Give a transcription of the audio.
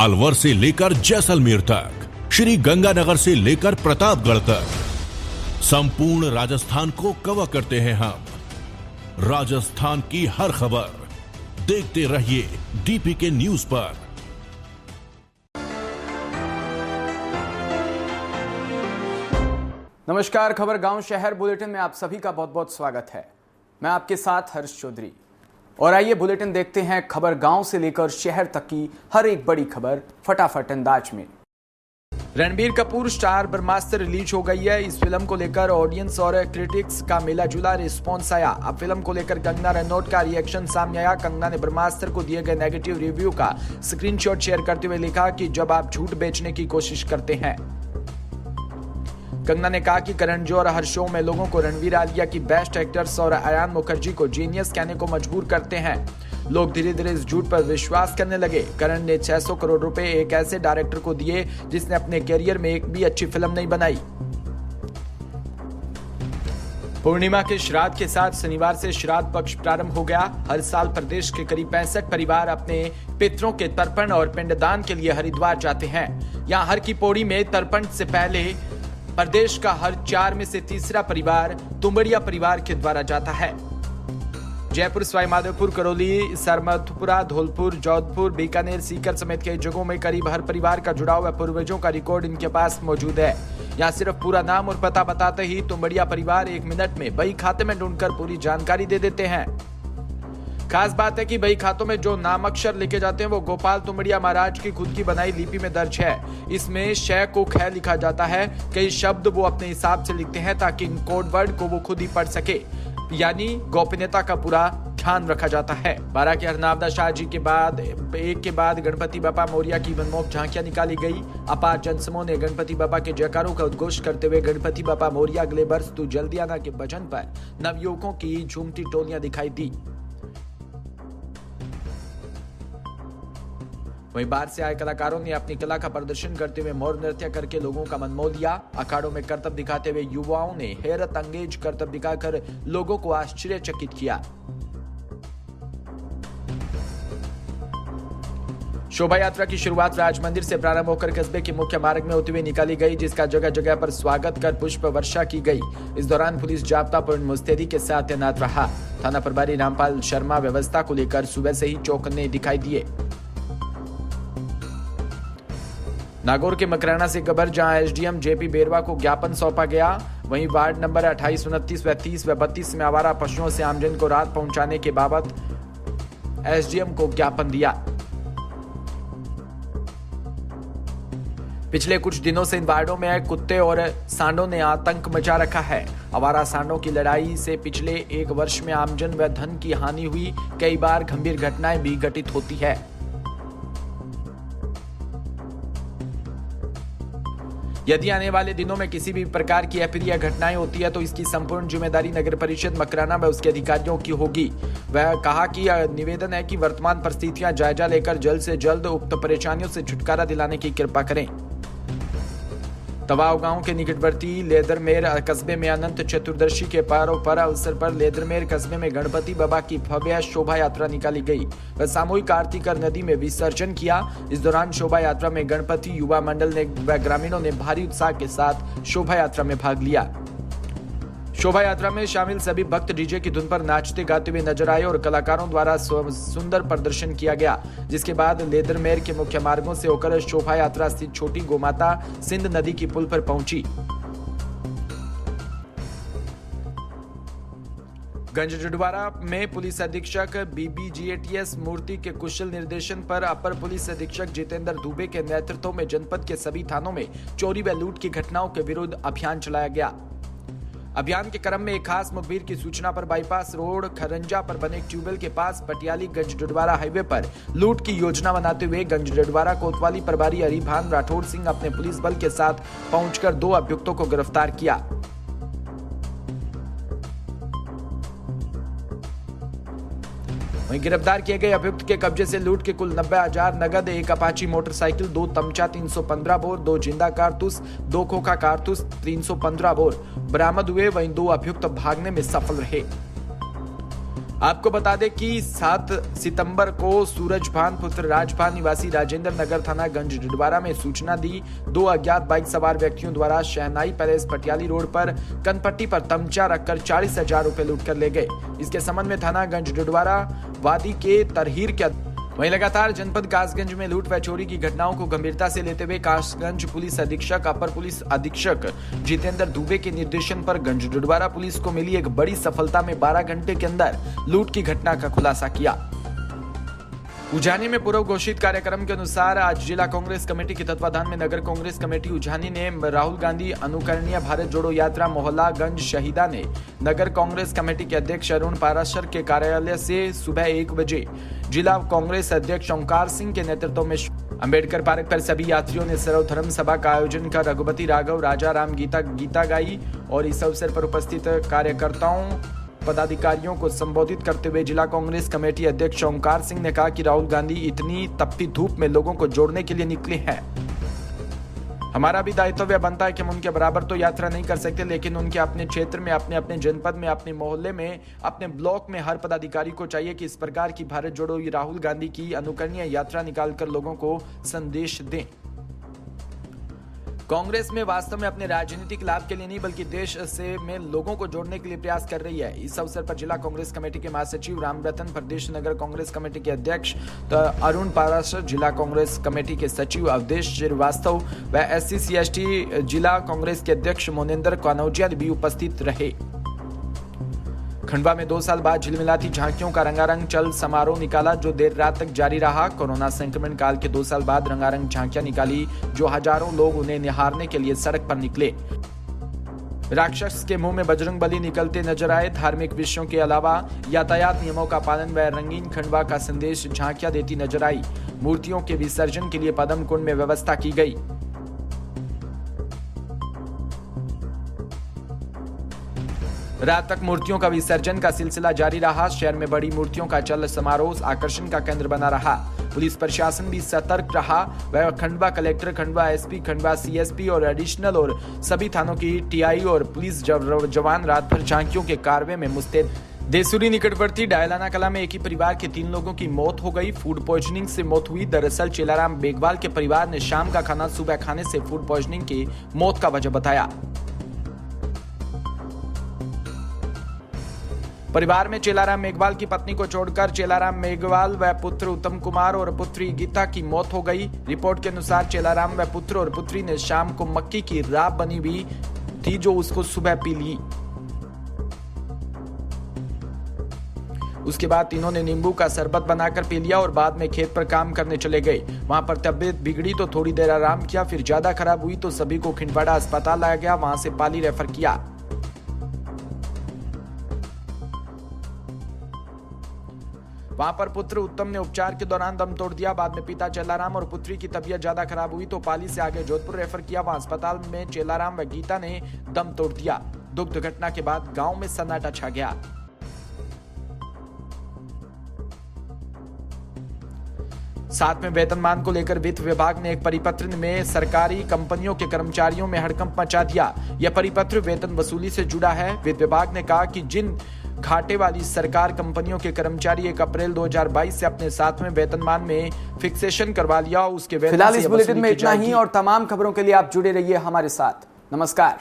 अलवर से लेकर जैसलमेर तक, श्री गंगानगर से लेकर प्रतापगढ़ तक, संपूर्ण राजस्थान को कवर करते हैं हम। राजस्थान की हर खबर देखते रहिए डीपीके न्यूज पर। नमस्कार, खबर गांव शहर बुलेटिन में आप सभी का बहुत बहुत स्वागत है। मैं आपके साथ हर्ष चौधरी और आइए बुलेटिन देखते हैं खबर गांव से लेकर शहर तक की हर एक बड़ी खबर फटाफट अंदाज में। रणबीर कपूर स्टार ब्रह्मास्त्र रिलीज हो गई है। इस फिल्म को लेकर ऑडियंस और क्रिटिक्स का मिला जुला रिस्पॉन्स आया। अब फिल्म को लेकर कंगना रनौत का रिएक्शन सामने आया। कंगना ने ब्रह्मास्त्र को दिए गए नेगेटिव रिव्यू का स्क्रीनशॉट शेयर करते हुए लिखा कि जब आप झूठ बेचने की कोशिश करते हैं। कंगना ने कहा कि करण जौहर हर शो में लोगों को रणवीर आलिया की बेस्ट एक्टर्स और अयान मुखर्जी को जीनियस कहने को मजबूर करते हैं। लोग धीरे धीरे इस झूठ पर विश्वास करने लगे। करण ने 600 करोड़ रुपए एक ऐसे डायरेक्टर को दिए जिसने अपने करियर में एक भी अच्छी फिल्म नहीं बनाई। पूर्णिमा के श्राद्ध के साथ शनिवार से श्राद्ध पक्ष प्रारंभ हो गया। हर साल प्रदेश के करीब 65 परिवार अपने पितरों के तर्पण और पिंडदान के लिए हरिद्वार जाते हैं। यहाँ हर की पौड़ी में तर्पण से पहले प्रदेश का हर 4 में से तीसरा परिवार तुंबड़िया परिवार के द्वारा जाता है। जयपुर, सवाईमाधोपुर, करौली, सरमथपुरा, धौलपुर, जोधपुर, बीकानेर, सीकर समेत कई जगहों में करीब हर परिवार का जुड़ाव व पूर्वजों का रिकॉर्ड इनके पास मौजूद है। यहाँ सिर्फ पूरा नाम और पता बताते ही तुंबड़िया परिवार 1 मिनट में बही खाते में ढूंढकर पूरी जानकारी दे देते हैं। खास बात है कि बही खातों में जो नाम अक्षर लिखे जाते हैं वो गोपाल तुंबड़िया महाराज की खुद की बनाई लिपि में दर्ज है। इसमें श को ख लिखा जाता है। कई शब्द वो अपने हिसाब से लिखते हैं ताकि इन कोड वर्ड को वो खुद ही पढ़ सके, यानी गोपनीयता का पूरा ध्यान रखा जाता है। बारां के हरनावदा शाह जी के बाद एक के बाद गणपति बापा मोरिया की मनमोहक झांकियां निकाली गई। अपार जनसमूह ने गणपति बापा के जयकारों का उद्घोष करते हुए गणपति बापा मोरिया अगले वर्ष तू जल्दी आना के भजन पर नवयुवकों की झूमती टोलियां दिखाई दी। वहीं बाहर से आए कलाकारों ने अपनी कला का प्रदर्शन करते हुए मोर नृत्य करके लोगों का मन मोह लिया। अखाड़ों में करतब दिखाते हुए युवाओं ने हैरत अंगेज करतब दिखाकर लोगों को आश्चर्यचकित किया। शोभा यात्रा की शुरुआत राज मंदिर से प्रारंभ होकर कस्बे के मुख्य मार्ग में होते हुए निकाली गई, जिसका जगह जगह पर स्वागत कर पुष्प वर्षा की गई। इस दौरान पुलिस जाब्ता पूर्ण मुस्तैदी के साथ तैनात रहा। थाना प्रभारी रामपाल शर्मा व्यवस्था को लेकर सुबह से ही चौकन्ने दिखाई दिए। नागौर के मकराना से खबर, जहां एसडीएम जेपी बेरवा को ज्ञापन सौंपा गया। वहीं वार्ड नंबर 28, 29 व 30 व 32 में आवारा पशुओं से आमजन को राहत पहुंचाने के बाबत एसडीएम को ज्ञापन दिया। पिछले कुछ दिनों से इन वार्डों में कुत्ते और सांडों ने आतंक मचा रखा है। आवारा सांडों की लड़ाई से पिछले 1 वर्ष में आमजन व धन की हानि हुई। कई बार गंभीर घटनाएं भी घटित होती है। यदि आने वाले दिनों में किसी भी प्रकार की अप्रिय घटनाएं होती है तो इसकी संपूर्ण जिम्मेदारी नगर परिषद मकराना व उसके अधिकारियों की होगी। वह कहा कि निवेदन है कि वर्तमान परिस्थितियां जायजा लेकर जल्द से जल्द उक्त परेशानियों से छुटकारा दिलाने की कृपा करें। तवाव गांव के निकटवर्ती लेदरमेर कस्बे में अनंत चतुर्दशी के पर अवसर पर लेदरमेर कस्बे में गणपति बाबा की भव्य शोभा यात्रा निकाली गई व सामूहिक आरती कर नदी में विसर्जन किया। इस दौरान शोभा यात्रा में गणपति युवा मंडल ने व ग्रामीणों ने भारी उत्साह के साथ शोभा यात्रा में भाग लिया। शोभा यात्रा में शामिल सभी भक्त डीजे की धुन पर नाचते गाते हुए नजर आए और कलाकारों द्वारा सुंदर प्रदर्शन किया गया। जिसके बाद लेदरमेर के मुख्य मार्गों से होकर शोभा यात्रा स्थित छोटी गोमाता सिंध नदी की पुल पर पहुंची। गंजडवारा में पुलिस अधीक्षक बीबीजीएटीएस मूर्ति के कुशल निर्देशन पर अपर पुलिस अधीक्षक जितेंद्र दुबे के नेतृत्व में जनपद के सभी थानों में चोरी व लूट की घटनाओं के विरुद्ध अभियान चलाया गया। अभियान के क्रम में एक खास मुखबिर की सूचना पर बाईपास रोड खरंजा पर बने ट्यूबवेल के पास पटियाली गंजडवारा हाईवे पर लूट की योजना बनाते हुए गंजडवारा कोतवाली प्रभारी हरिभान राठौर सिंह अपने पुलिस बल के साथ पहुंचकर 2 अभियुक्तों को गिरफ्तार किया। वहीं गिरफ्तार किए गए अभियुक्त के कब्जे से लूट के कुल 90,000 नगद, 1 अपाची मोटरसाइकिल, 2 तमचा 315 बोर, 2 जिंदा कारतूस, 2 खोखा कारतूस 315 बोर बरामद हुए। वहीं 2 अभियुक्त भागने में सफल रहे। आपको बता दें कि 7 सितंबर को सूरजभान पुत्र राजभान निवासी राजेंद्र नगर थाना गंज डुडवारा में सूचना दी 2 अज्ञात बाइक सवार व्यक्तियों द्वारा शहनाई पैलेस पटियाली रोड पर कनपट्टी पर तमचा रखकर 40,000 रुपए लूटकर ले गए। इसके संबंध में थाना गंज डुडवारा वादी के तरहीर के वहीं लगातार जनपद कासगंज में लूट व चोरी की घटनाओं को गंभीरता से लेते हुए कासगंज पुलिस अधीक्षक अपर पुलिस अधीक्षक जितेंद्र दुबे के निर्देशन पर गंज डुडवारा पुलिस को मिली एक बड़ी सफलता में 12 घंटे के अंदर लूट की घटना का खुलासा किया। उजानी में पूर्व घोषित कार्यक्रम के अनुसार आज जिला कांग्रेस कमेटी के तत्वाधान में नगर कांग्रेस कमेटी उजानी ने राहुल गांधी अनुकरणीय भारत जोड़ो यात्रा मोहल्ला गंज शहीदा ने नगर कांग्रेस कमेटी के अध्यक्ष अरुण पाराशर के कार्यालय से सुबह 1 बजे जिला कांग्रेस अध्यक्ष ओंकार सिंह के नेतृत्व में अंबेडकर पार्क पर सभी यात्रियों ने सर्वधर्म सभा का आयोजन कर रघुपति राघव राजा राम गीता गाई और इस अवसर पर उपस्थित कार्यकर्ताओं पदाधिकारियों को संबोधित करते हुए जिला कांग्रेस कमेटी अध्यक्ष ओंकार सिंह ने कहा कि राहुल गांधी इतनी तपती धूप में लोगों को जोड़ने के लिए निकले हैं। हमारा भी दायित्व बनता है कि हम उनके बराबर तो यात्रा नहीं कर सकते, लेकिन उनके अपने क्षेत्र में, अपने जनपद में, अपने मोहल्ले में, अपने ब्लॉक में हर पदाधिकारी को चाहिए कि इस प्रकार की भारत जोड़ो राहुल गांधी की अनुकरणीय यात्रा निकालकर लोगों को संदेश दें। कांग्रेस में वास्तव में अपने राजनीतिक लाभ के लिए नहीं बल्कि देश से में लोगों को जोड़ने के लिए प्रयास कर रही है। इस अवसर पर जिला कांग्रेस कमेटी के महासचिव रामरतन, प्रदेश नगर कांग्रेस कमेटी के अध्यक्ष अरुण पाराशर, जिला कांग्रेस कमेटी के सचिव अवधेश श्रीवास्तव व SC/CST जिला कांग्रेस के अध्यक्ष मोनेंद्र कनौजिया भी उपस्थित रहे। खंडवा में 2 साल बाद झिलमिलाती झांकियों का रंगारंग चल समारोह निकाला जो देर रात तक जारी रहा। कोरोना संक्रमण काल के 2 साल बाद रंगारंग झांकियां निकाली जो हजारों लोग उन्हें निहारने के लिए सड़क पर निकले। राक्षस के मुंह में बजरंग बली निकलते नजर आए। धार्मिक विषयों के अलावा यातायात नियमों का पालन व रंगीन खंडवा का संदेश झांकियां देती नजर आई। मूर्तियों के विसर्जन के लिए पदम कुंड में व्यवस्था की गई। रात तक मूर्तियों का विसर्जन का सिलसिला जारी रहा। शहर में बड़ी मूर्तियों का चल समारोह आकर्षण का केंद्र बना रहा। पुलिस प्रशासन भी सतर्क रहा। वह Khandwa collector, Khandwa SP, Khandwa CSP और एडिशनल और सभी थानों की TI और पुलिस जवान रात भर झांकियों के कार्रवाई में मुस्तैद। देसूरी निकटवर्ती डायलाना कला में एक ही परिवार के 3 लोगों की मौत हो गई। फूड पॉइजनिंग से मौत हुई। दरअसल चेलाराम बेगवाल के परिवार ने शाम का खाना सुबह खाने से फूड पॉइजनिंग की मौत का वजह बताया। परिवार में चेलाराम मेघवाल की पत्नी को छोड़कर चेलाराम मेघवाल व पुत्र उत्तम कुमार और पुत्री गीता की मौत हो गई। रिपोर्ट के अनुसार चेलाराम व पुत्र और पुत्री ने शाम को मक्की की राब बनी हुई थी जो उसको सुबह पी ली। उसके बाद तीनों ने नींबू का शरबत बनाकर पी लिया और बाद में खेत पर काम करने चले गए। वहां पर तबीयत बिगड़ी तो थोड़ी देर आराम किया, फिर ज्यादा खराब हुई तो सभी को खिंडवाड़ा अस्पताल लाया गया। वहां से पाली रेफर किया। वहां पर पुत्र उत्तम ने उपचार के दौरान दम तोड़ दिया। बाद में पिता चेलाराम और पुत्री की तबीयत ज्यादा खराब हुई तो पाली से आगे जोधपुर रेफर किया। वहां अस्पताल में चेलाराम व गीता ने दम तोड़ दिया। दुख घटना के बाद गांव में सन्नाटा छा गया। साथ में वेतनमान को लेकर वित्त विभाग ने एक परिपत्र में सरकारी कंपनियों के कर्मचारियों में हड़कंप मचा दिया। यह परिपत्र वेतन वसूली से जुड़ा है। वित्त विभाग ने कहा कि जिन घाटे वाली सरकार कंपनियों के कर्मचारी 1 अप्रैल 2022 से अपने 7वें वेतनमान में फिक्सेशन करवा लिया, उसके वेतन फिलहाल इस बुलेटिन में इतना ही और तमाम खबरों के लिए आप जुड़े रहिए हमारे साथ। नमस्कार।